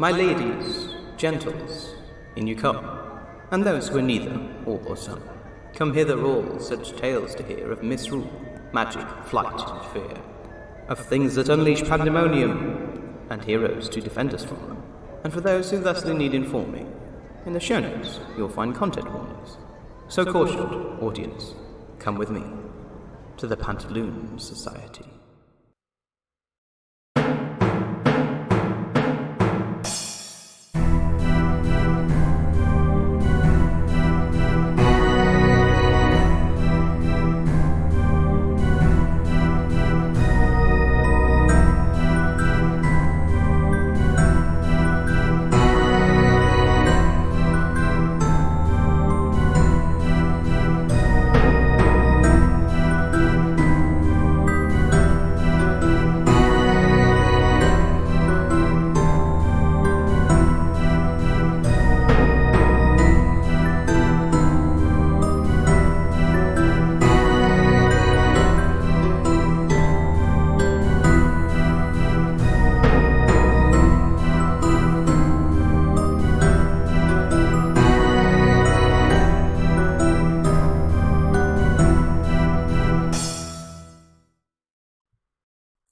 My ladies, gentles, in you come, and those who are neither all or some. Come hither all such tales to hear of misrule, magic, flight, and fear, of things that unleash pandemonium, and heroes to defend us from them. And for those who thusly need informing, in the show notes you'll find content warnings. So cautioned, audience, come with me to the Pantaloon Society.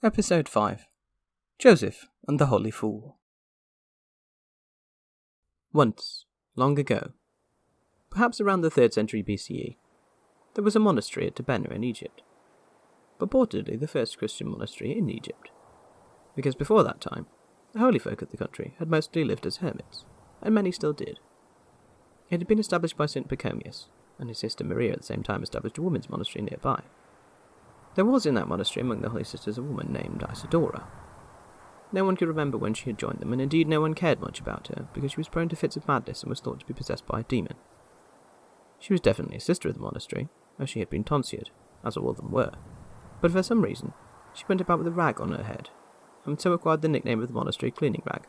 Episode 5. Joseph and the Holy Fool. Once, long ago, perhaps around the 3rd century BCE, there was a monastery at Tabenna in Egypt, purportedly the first Christian monastery in Egypt, because before that time, the holy folk of the country had mostly lived as hermits, and many still did. It had been established by St. Pachomius, and his sister Maria at the same time established a women's monastery nearby. There was in that monastery among the Holy Sisters a woman named Isidora. No one could remember when she had joined them, and indeed no one cared much about her, because she was prone to fits of madness and was thought to be possessed by a demon. She was definitely a sister of the monastery, as she had been tonsured, as all of them were, but for some reason she went about with a rag on her head, and so acquired the nickname of the monastery Cleaning Rag.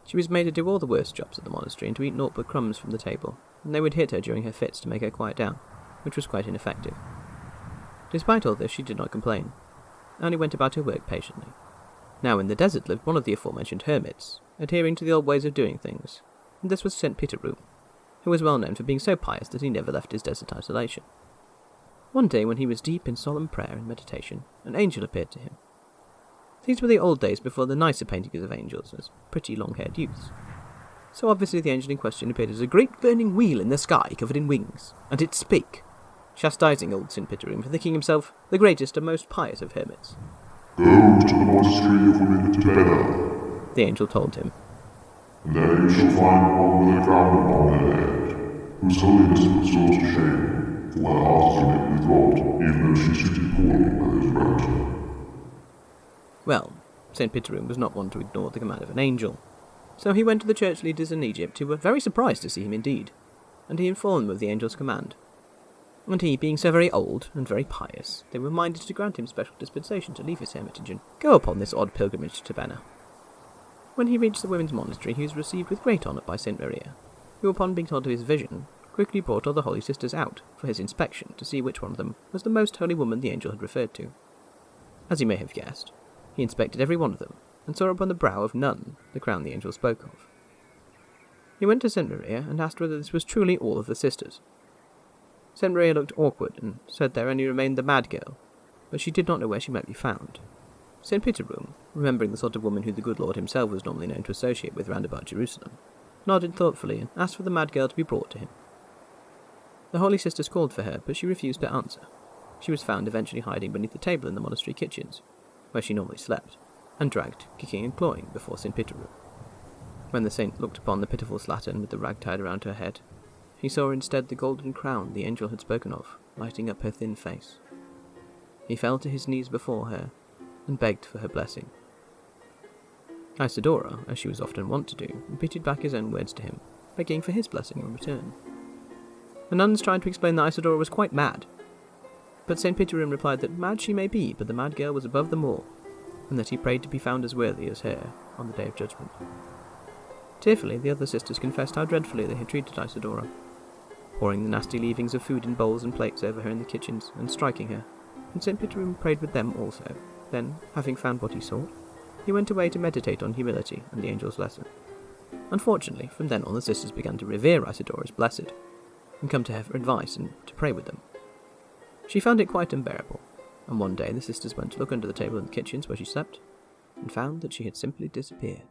She was made to do all the worst jobs at the monastery and to eat naught but crumbs from the table, and they would hit her during her fits to make her quiet down, which was quite ineffective. Despite all this, she did not complain, only went about her work patiently. Now in the desert lived one of the aforementioned hermits, adhering to the old ways of doing things, and this was St. Peteru, who was well known for being so pious that he never left his desert isolation. One day when he was deep in solemn prayer and meditation, an angel appeared to him. These were the old days before the nicer paintings of angels as pretty long-haired youths. So obviously the angel in question appeared as a great burning wheel in the sky covered in wings, and it spake, chastising old St. Peteru for thinking himself the greatest and most pious of hermits. Go to the monastery of women at Tabenna, the angel told him, and there you shall find one with a crown upon her head, whose holiness puts her to shame, for her heart is innately with God, even though she is treated poorly by those around her. Well, St. Peteru was not one to ignore the command of an angel, so he went to the church leaders in Egypt, who were very surprised to see him indeed, and he informed them of the angel's command. And he, being so very old and very pious, they were minded to grant him special dispensation to leave his hermitage and go upon this odd pilgrimage to Tabenna. When he reached the women's monastery, he was received with great honour by St. Maria, who, upon being told of his vision, quickly brought all the holy sisters out for his inspection to see which one of them was the most holy woman the angel had referred to. As you may have guessed, he inspected every one of them, and saw upon the brow of none the crown the angel spoke of. He went to St. Maria and asked whether this was truly all of the sisters. St. Maria looked awkward and said there only remained the mad girl, but she did not know where she might be found. St. Peteru, remembering the sort of woman who the good Lord himself was normally known to associate with round about Jerusalem, nodded thoughtfully and asked for the mad girl to be brought to him. The holy sisters called for her, but she refused to answer. She was found eventually hiding beneath the table in the monastery kitchens, where she normally slept, and dragged, kicking and clawing, before St. Peteru. When the saint looked upon the pitiful slattern with the rag tied around her head, he saw instead the golden crown the angel had spoken of, lighting up her thin face. He fell to his knees before her, and begged for her blessing. Isidora, as she was often wont to do, repeated back his own words to him, begging for his blessing in return. The nuns tried to explain that Isidora was quite mad, but St. Peteru replied that mad she may be, but the mad girl was above them all, and that he prayed to be found as worthy as her on the day of judgment. Tearfully, the other sisters confessed how dreadfully they had treated Isidora, pouring the nasty leavings of food in bowls and plates over her in the kitchens, and striking her, and St. Peteru prayed with them also. Then, having found what he sought, he went away to meditate on humility and the angel's lesson. Unfortunately, from then on the sisters began to revere Isidore as blessed, and come to her for advice and to pray with them. She found it quite unbearable, and one day the sisters went to look under the table in the kitchens where she slept, and found that she had simply disappeared.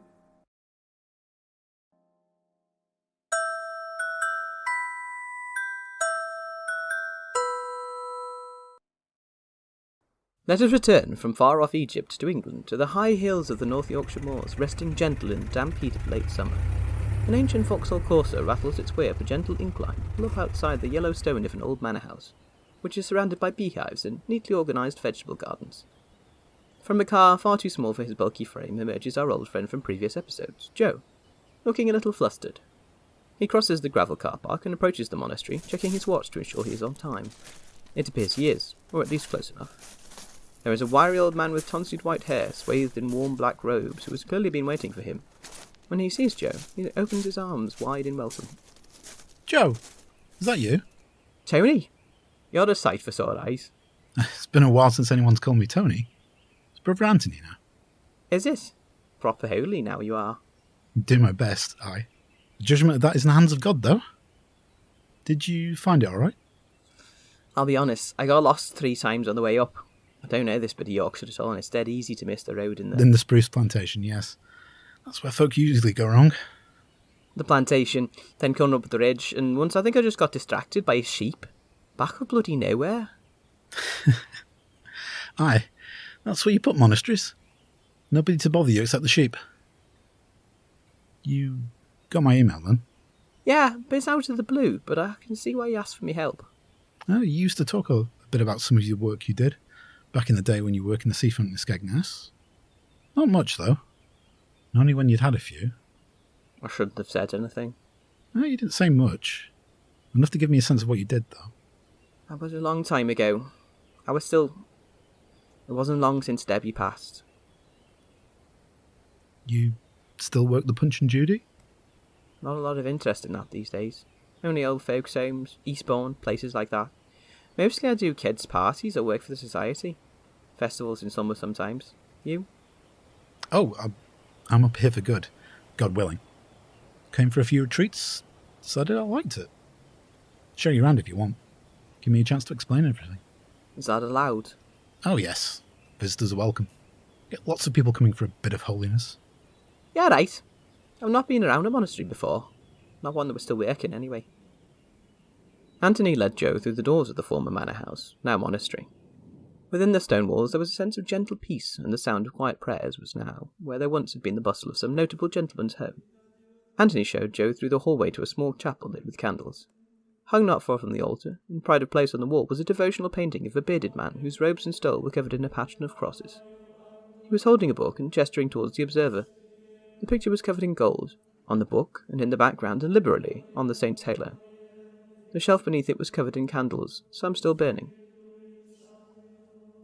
Let us return from far-off Egypt to England, to the high hills of the North Yorkshire moors, resting gentle in the damp heat of late summer. An ancient Vauxhall courser rattles its way up a gentle incline, up outside the yellow stone of an old manor house, which is surrounded by beehives and neatly organised vegetable gardens. From a car far too small for his bulky frame emerges our old friend from previous episodes, Joe, looking a little flustered. He crosses the gravel car park and approaches the monastery, checking his watch to ensure he is on time. It appears he is, or at least close enough. There is a wiry old man with tonsured white hair, swathed in warm black robes, who has clearly been waiting for him. When he sees Joe, he opens his arms wide in welcome. Joe, is that you? Tony, you're a sight for sore eyes. It's been a while since anyone's called me Tony. It's Brother Anthony now. Is it? Proper holy now you are. Do my best, aye. The judgment of that is in the hands of God, though. Did you find it all right? I'll be honest, I got lost 3 times on the way up. I don't know this bit of Yorkshire at all, and it's dead easy to miss the road in the spruce plantation, yes. That's where folk usually go wrong. The plantation, then coming up the ridge, and once I think I just got distracted by a sheep. Back of bloody nowhere. Aye, that's where you put monasteries. Nobody to bother you except the sheep. You got my email then? Yeah, but it's out of the blue, but I can see why you asked for me help. Oh, you used to talk a bit about some of your work you did. Back in the day when you worked in the seafront in Skegness. Not much, though. Only when you'd had a few. I shouldn't have said anything. No, you didn't say much. Enough to give me a sense of what you did, though. That was a long time ago. It wasn't long since Debbie passed. You still work the Punch and Judy? Not a lot of interest in that these days. Only old folks' homes, Eastbourne, places like that. Mostly I do kids' parties or work for the society. Festivals in summer sometimes. You? Oh, I'm up here for good. God willing. Came for a few retreats. Decided I liked it. Show you around if you want. Give me a chance to explain everything. Is that allowed? Oh yes. Visitors are welcome. Get lots of people coming for a bit of holiness. Yeah, right. I've not been around a monastery before. Not one that was still working, anyway. Anthony led Joe through the doors of the former manor house, now monastery. Within the stone walls there was a sense of gentle peace, and the sound of quiet prayers was now where there once had been the bustle of some notable gentleman's home. Anthony showed Joe through the hallway to a small chapel lit with candles. Hung not far from the altar, in pride of place on the wall, was a devotional painting of a bearded man whose robes and stole were covered in a pattern of crosses. He was holding a book and gesturing towards the observer. The picture was covered in gold, on the book, and in the background, and liberally, on the saint's halo. The shelf beneath it was covered in candles, some still burning.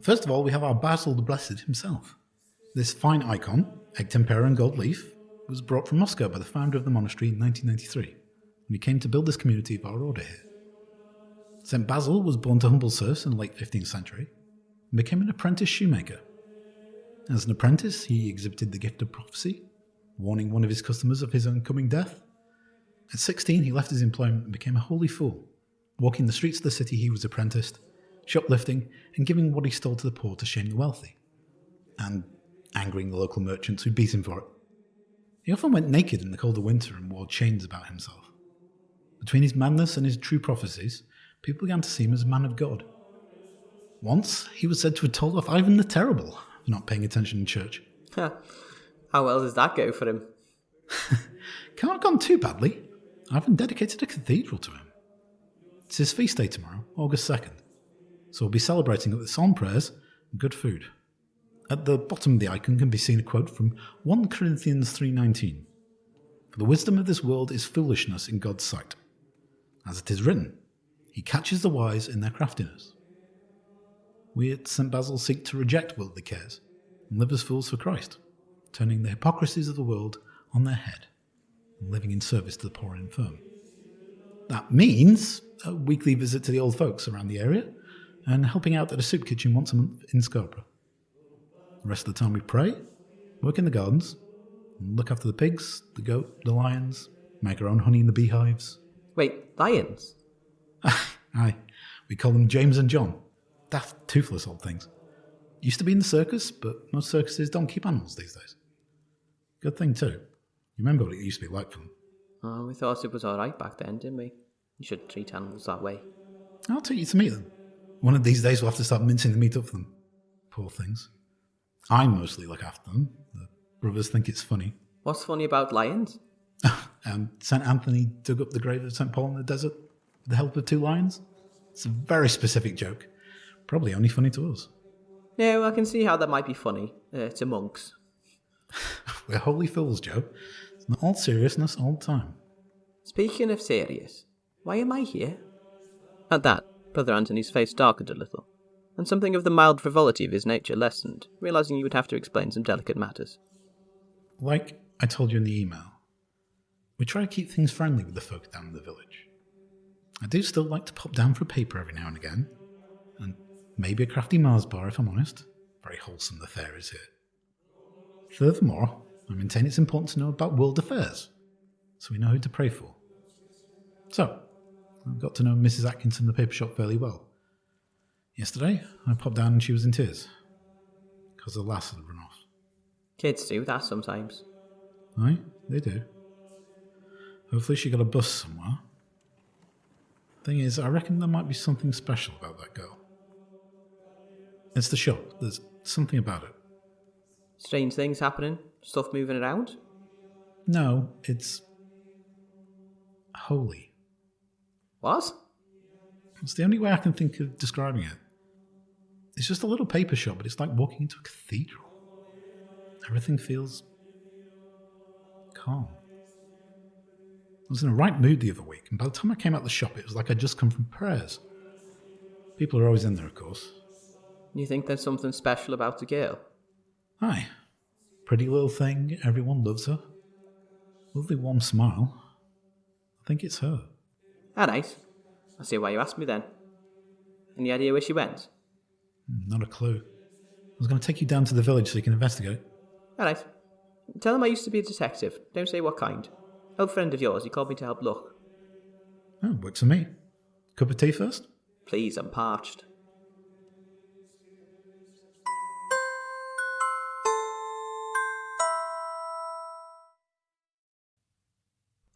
First of all, we have our Basil the Blessed himself. This fine icon, egg tempera and gold leaf, was brought from Moscow by the founder of the monastery in 1993, when he came to build this community of our order here. St. Basil was born to humble serfs in the late 15th century and became an apprentice shoemaker. As an apprentice, he exhibited the gift of prophecy, warning one of his customers of his oncoming death. At 16, he left his employment and became a holy fool, walking the streets of the city he was apprenticed, shoplifting and giving what he stole to the poor to shame the wealthy, and angering the local merchants who beat him for it. He often went naked in the colder winter and wore chains about himself. Between his madness and his true prophecies, people began to see him as a man of God. Once, he was said to have told off Ivan the Terrible for not paying attention in church. How well does that go for him? Can't have gone too badly. Ivan dedicated a cathedral to him. It's his feast day tomorrow, August 2nd, so we'll be celebrating it with psalm prayers and good food. At the bottom of the icon can be seen a quote from 1 Corinthians 3:19. For the wisdom of this world is foolishness in God's sight. As it is written, he catches the wise in their craftiness. We at St. Basil seek to reject worldly cares and live as fools for Christ, turning the hypocrisies of the world on their head and living in service to the poor and infirm. That means a weekly visit to the old folks around the area and helping out at a soup kitchen once a month in Scarborough. The rest of the time we pray, Work in the gardens, look after the pigs, the goat, the lions, make our own honey in the beehives. Wait, lions? Aye, we call them James and John. Daft, toothless old things. Used to be in the circus, but most circuses don't keep animals these days. Good thing too. You remember what it used to be like for them. Oh, we thought it was alright back then, didn't we? You shouldn't treat animals that way. I'll take you to meet them. One of these days we'll have to start mincing the meat up for them. Poor things. I mostly look after them. The brothers think it's funny. What's funny about lions? St. Anthony dug up the grave of St. Paul in the desert with the help of 2 lions. It's a very specific joke. Probably only funny to us. No, I can see how that might be funny to monks. We're holy fools, Joe. It's not all seriousness all the time. Speaking of serious, why am I here? At that, Brother Anthony's face darkened a little, and something of the mild frivolity of his nature lessened, realizing he would have to explain some delicate matters. Like I told you in the email, we try to keep things friendly with the folk down in the village. I do still like to pop down for a paper every now and again, and maybe a crafty Mars bar if I'm honest. Very wholesome the fare is here. Furthermore, I maintain it's important to know about world affairs, so we know who to pray for. So, I've got to know Mrs. Atkinson in the paper shop fairly well. Yesterday, I popped down and she was in tears, because the lass had run off. Kids do that sometimes. Aye, they do. Hopefully she got a bus somewhere. Thing is, I reckon there might be something special about that girl. It's the shop. There's something about it. Strange things happening? Stuff moving around? No, it's holy. What? It's the only way I can think of describing it. It's just a little paper shop, but it's like walking into a cathedral. Everything feels calm. I was in a right mood the other week, and by the time I came out the shop, it was like I'd just come from prayers. People are always in there, of course. You think there's something special about the girl? Aye. Pretty little thing, everyone loves her. Lovely warm smile. I think it's her. Ah, nice. I see why you asked me then. Any idea where she went? Not a clue. I was going to take you down to the village so you can investigate. Ah, nice. Tell him I used to be a detective. Don't say what kind. Old friend of yours, he called me to help look. Oh, works for me. Cup of tea first? Please, I'm parched.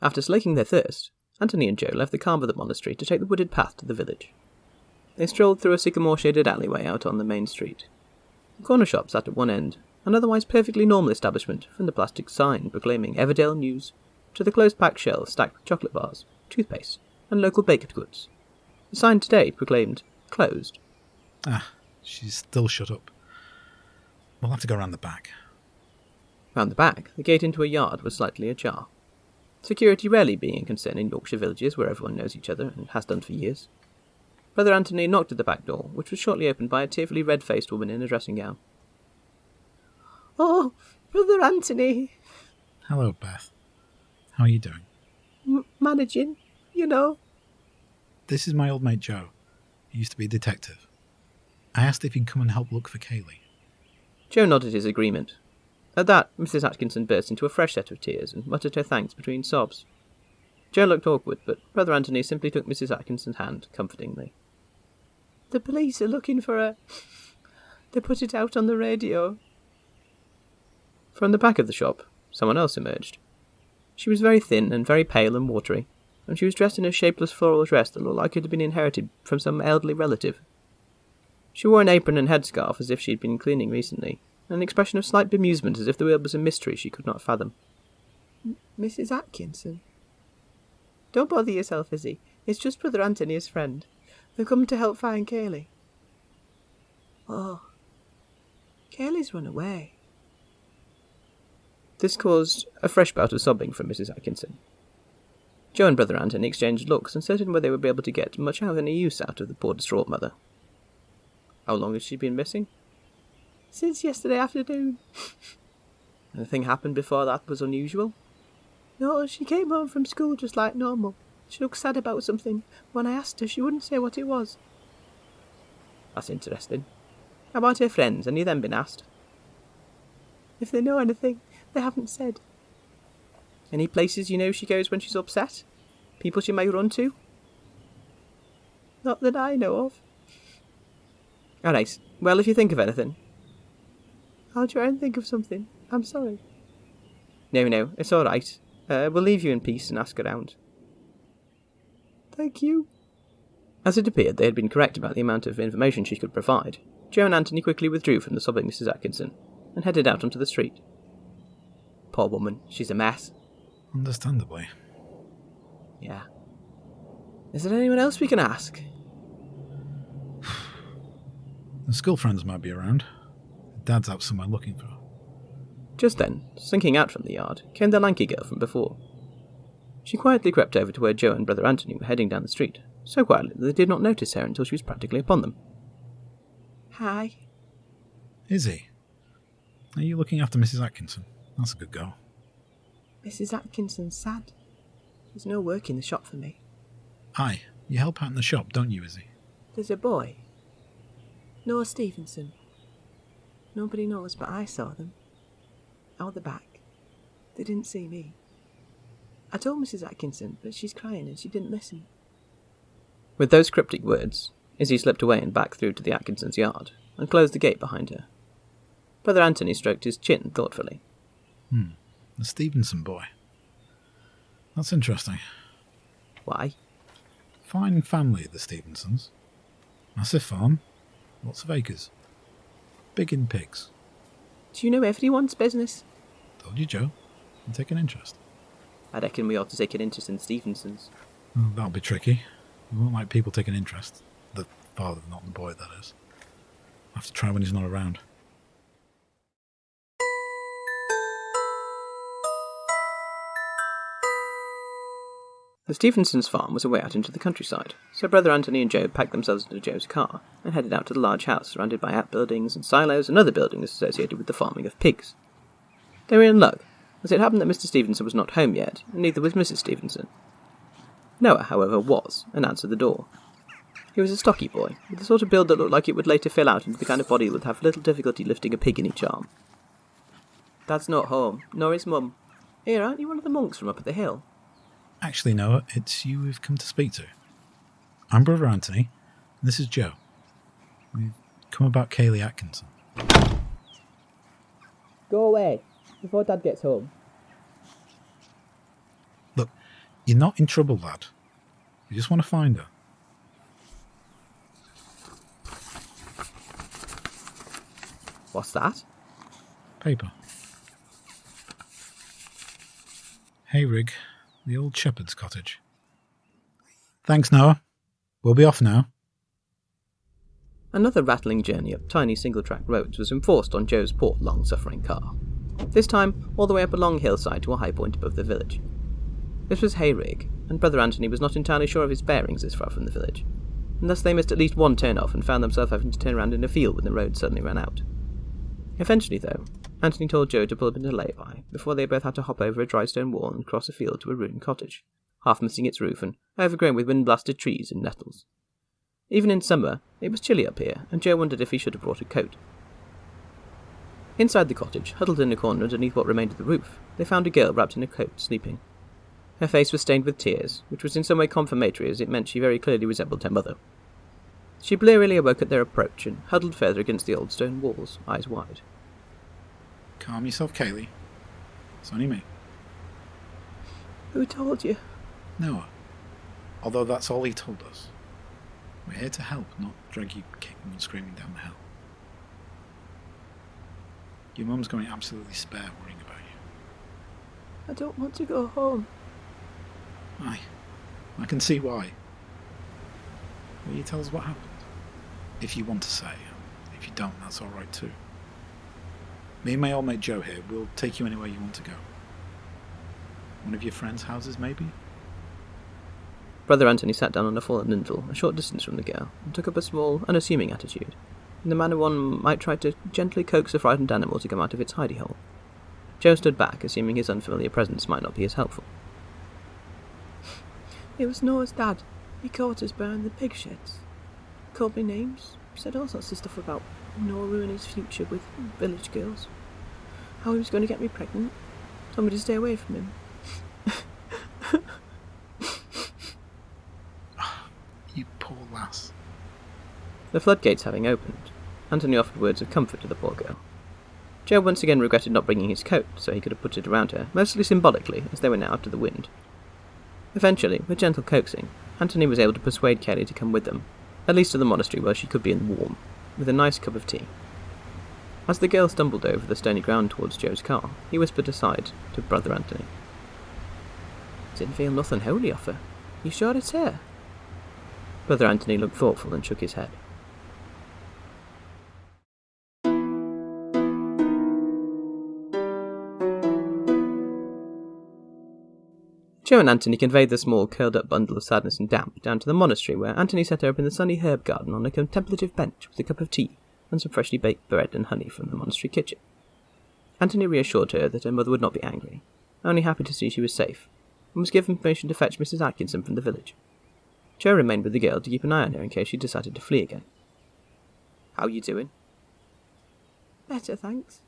After slaking their thirst, Anthony and Joe left the calm of the monastery to take the wooded path to the village. They strolled through a sycamore-shaded alleyway out on the main street. The corner shop sat at one end, an otherwise perfectly normal establishment, from the plastic sign proclaiming Everdale News to the closed-packed shelves stacked with chocolate bars, toothpaste, and local baked goods. The sign today proclaimed closed. Ah, she's still shut up. We'll have to go around the back. Round the back, the gate into a yard was slightly ajar. Security rarely being a concern in Yorkshire villages where everyone knows each other and has done for years. Brother Anthony knocked at the back door, which was shortly opened by a tearfully red-faced woman in a dressing gown. "Oh, Brother Anthony!" Hello, Beth. How are you doing? Managing, you know. This is my old mate Joe. He used to be a detective. I asked if he'd come and help look for Kaylee. Joe nodded his agreement. At that, Mrs. Atkinson burst into a fresh set of tears and muttered her thanks between sobs. Joe looked awkward, but Brother Anthony simply took Mrs. Atkinson's hand comfortingly. "The police are looking for her. They put it out on the radio." From the back of the shop, someone else emerged. She was very thin and very pale and watery, and she was dressed in a shapeless floral dress that looked like it had been inherited from some elderly relative. She wore an apron and headscarf as if she had been cleaning recently, and an expression of slight bemusement as if the world was a mystery she could not fathom. "Mrs. Atkinson?" "Don't bother yourself, Izzy. It's just Brother Anthony, his friend. They've come to help find Kaylee." "Oh, Kaylee's run away." This caused a fresh bout of sobbing from Mrs. Atkinson. Joe and Brother Anthony exchanged looks, uncertain whether they would be able to get much of any use out of the poor distraught mother. "How long has she been missing?" "Since yesterday afternoon." "Anything happened before that was unusual?" "No, she came home from school just like normal. She looked sad about something. When I asked her, she wouldn't say what it was." "That's interesting. How about her friends? Any of them been asked?" If they know anything, they haven't said. Any places you know she goes when she's upset? People she may run to? Not that I know of. Alright, well, if you think of anything. I'll try and think of something. I'm sorry. No, it's alright. We'll leave you in peace and ask around. Thank you. As it appeared they had been correct about the amount of information she could provide, Joe and Anthony quickly withdrew from the sobbing Mrs. Atkinson and headed out onto the street. Poor woman, she's a mess. Understandably. Yeah. Is there anyone else we can ask? The school friends might be around. Dad's out somewhere looking for her. Just then, slinking out from the yard, came the lanky girl from before. She quietly crept over to where Joe and Brother Anthony were heading down the street, so quietly that they did not notice her until she was practically upon them. Hi. Izzy, are you looking after Mrs. Atkinson? That's a good girl. Mrs. Atkinson's sad. There's no work in the shop for me. Aye, you help out in the shop, don't you, Izzy? There's a boy. Noah Stevenson. Nobody knows, but I saw them. Out the back. They didn't see me. I told Mrs. Atkinson, but she's crying and she didn't listen. With those cryptic words, Izzy slipped away and back through to the Atkinsons' yard, and closed the gate behind her. Brother Anthony stroked his chin thoughtfully. The Stevenson boy. That's interesting. Why? Fine family, the Stevensons. Massive farm, lots of acres. Big in pigs. Do you know everyone's business? Told you, Joe. You take an interest. I reckon we ought to take an interest in Stevensons. Well, that'll be tricky. We won't like people taking interest. The father, not the boy, that is. I'll have to try when he's not around. The Stevensons' farm was away out into the countryside, so Brother Anthony and Joe packed themselves into Joe's car and headed out to the large house surrounded by outbuildings and silos and other buildings associated with the farming of pigs. They were in luck, as it happened that Mr. Stevenson was not home yet, and neither was Mrs. Stevenson. Noah, however, was, and answered the door. He was a stocky boy, with the sort of build that looked like it would later fill out into the kind of body that would have little difficulty lifting a pig in each arm. Dad's not home, nor his mum. Here, aren't you one of the monks from up at the hill? Actually, Noah, it's you we've come to speak to. I'm Brother Anthony, and this is Joe. We've come about Kaylee Atkinson. Go away, before Dad gets home. Look, you're not in trouble, lad. We just want to find her. What's that? Paper. Hey, Rig. The old shepherd's cottage. Thanks, Noah. We'll be off now. Another rattling journey up tiny single-track roads was enforced on Joe's poor, long-suffering car. This time, all the way up a long hillside to a high point above the village. This was Hayrig, and Brother Anthony was not entirely sure of his bearings this far from the village, and thus they missed at least one turn-off and found themselves having to turn around in a field when the road suddenly ran out. Eventually, though, Anthony told Joe to pull up into a lay-by before they both had to hop over a dry stone wall and cross a field to a ruined cottage, half missing its roof and overgrown with wind-blasted trees and nettles. Even in summer, it was chilly up here, and Joe wondered if he should have brought a coat. Inside the cottage, huddled in a corner underneath what remained of the roof, they found a girl wrapped in a coat, sleeping. Her face was stained with tears, which was in some way confirmatory as it meant she very clearly resembled her mother. She blearily awoke at their approach and huddled further against the old stone walls, eyes wide. Calm yourself, Kaylee. It's only me. Who told you? Noah. Although that's all he told us. We're here to help, not drag you kicking and screaming down the hill. Your mum's going absolutely spare worrying about you. I don't want to go home. Aye. I can see why. Will you tell us what happened? If you want to say. If you don't, that's alright too. Me and my old mate Joe here, we'll take you anywhere you want to go. One of your friends' houses, maybe? Brother Anthony sat down on a fallen lintel, a short distance from the girl, and took up a small, unassuming attitude, in the manner one might try to gently coax a frightened animal to come out of its hidey hole. Joe stood back, assuming his unfamiliar presence might not be as helpful. It was Noah's dad. He caught us behind the pig sheds. Called me names, said all sorts of stuff about Noah ruining his future with village girls. how he was going to get me pregnant. Told me to stay away from him. You poor lass. The floodgates having opened, Anthony offered words of comfort to the poor girl. Joe once again regretted not bringing his coat, so he could have put it around her, mostly symbolically, as they were now out of the wind. Eventually, with gentle coaxing, Anthony was able to persuade Kaylee to come with them, at least to the monastery where she could be in the warm, with a nice cup of tea. As the girl stumbled over the stony ground towards Joe's car, he whispered aside to Brother Anthony. Didn't feel nothing holy off her. You sure it's her? Brother Anthony looked thoughtful and shook his head. Joe and Anthony conveyed the small, curled-up bundle of sadness and damp down to the monastery, where Anthony set her up in the sunny herb garden on a contemplative bench with a cup of tea and some freshly baked bread and honey from the monastery kitchen. Anthony reassured her that her mother would not be angry, only happy to see she was safe, and was given permission to fetch Mrs. Atkinson from the village. Joe remained with the girl to keep an eye on her in case she decided to flee again. How you doing? Better, thanks.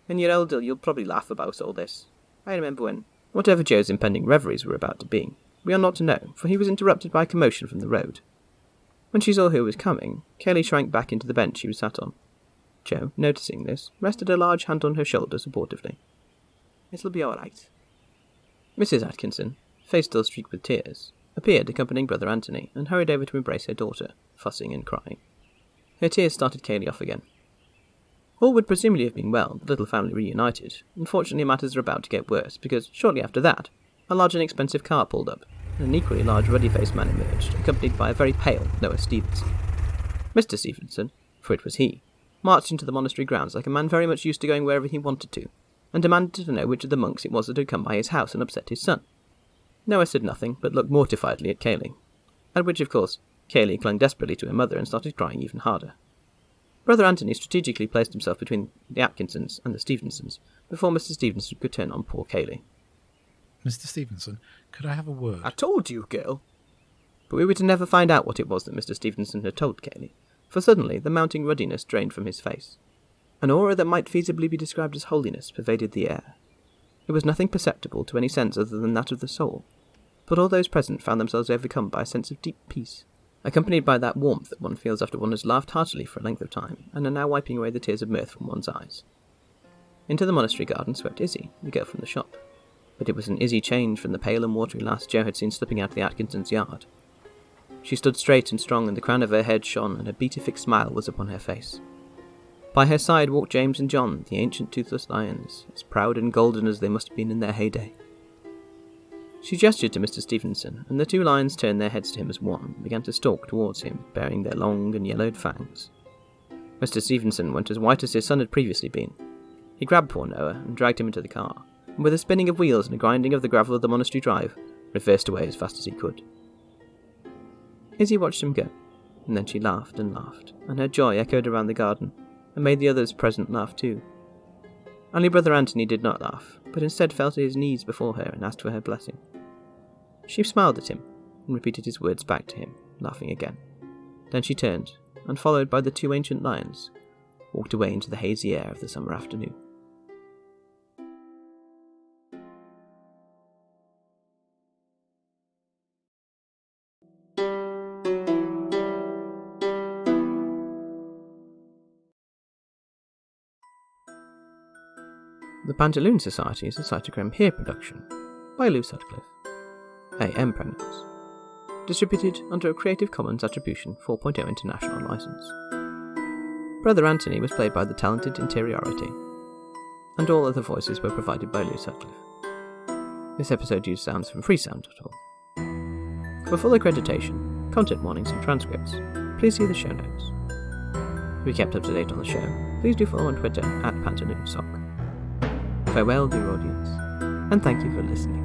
When you're older, you'll probably laugh about all this. I remember when, whatever Joe's impending reveries were about to be, we are not to know, for he was interrupted by a commotion from the road. When she saw who was coming, Kaylee shrank back into the bench she was sat on. Joe, noticing this, rested a large hand on her shoulder supportively. It'll be all right. Mrs. Atkinson, face still streaked with tears, appeared accompanying Brother Anthony and hurried over to embrace her daughter, fussing and crying. Her tears started Kaylee off again. All would presumably have been well, the little family reunited. Unfortunately, matters are about to get worse, because shortly after that, a large and expensive car pulled up, and an equally large ruddy-faced man emerged, accompanied by a very pale Noah Stevenson. Mr. Stevenson, for it was he, marched into the monastery grounds like a man very much used to going wherever he wanted to, and demanded to know which of the monks it was that had come by his house and upset his son. Noah said nothing, but looked mortifiedly at Kaylee, at which, of course, Kaylee clung desperately to her mother and started crying even harder. Brother Anthony strategically placed himself between the Atkinsons and the Stevensons, before Mr. Stevenson could turn on poor Kaylee. Mr. Stevenson, could I have a word? I told you, girl. But we were to never find out what it was that Mr. Stevenson had told Kaylee, for suddenly the mounting ruddiness drained from his face. An aura that might feasibly be described as holiness pervaded the air. It was nothing perceptible to any sense other than that of the soul, but all those present found themselves overcome by a sense of deep peace, accompanied by that warmth that one feels after one has laughed heartily for a length of time, and are now wiping away the tears of mirth from one's eyes. Into the monastery garden swept Izzy, the girl from the shop, but it was an Izzy change from the pale and watery lass Joe had seen slipping out of the Atkinsons' yard. She stood straight and strong, and the crown of her head shone, and a beatific smile was upon her face. By her side walked James and John, the ancient toothless lions, as proud and golden as they must have been in their heyday. She gestured to Mr. Stevenson, and the two lions turned their heads to him as one, and began to stalk towards him, bearing their long and yellowed fangs. Mr. Stevenson went as white as his son had previously been. He grabbed poor Noah and dragged him into the car, and with a spinning of wheels and a grinding of the gravel of the monastery drive, reversed away as fast as he could. Izzy watched him go, and then she laughed, and her joy echoed around the garden, and made the others present laugh too. Only Brother Anthony did not laugh, but instead fell to his knees before her and asked for her blessing. She smiled at him, and repeated his words back to him, laughing again. Then she turned, and followed by the two ancient lions, walked away into the hazy air of the summer afternoon. The Pantaloon Society is a Cytochrome Here production, by Lou Sutcliffe. AM pronouns. Distributed under a Creative Commons Attribution 4.0 International License. Brother Anthony was played by the talented Interiority, and all other voices were provided by Lou Sutcliffe. This episode used sounds from freesound.org. For full accreditation, content warnings and transcripts, please see the show notes. To be kept up to date on the show, please do follow on Twitter @PantaloonSock. Farewell, dear audience, and thank you for listening.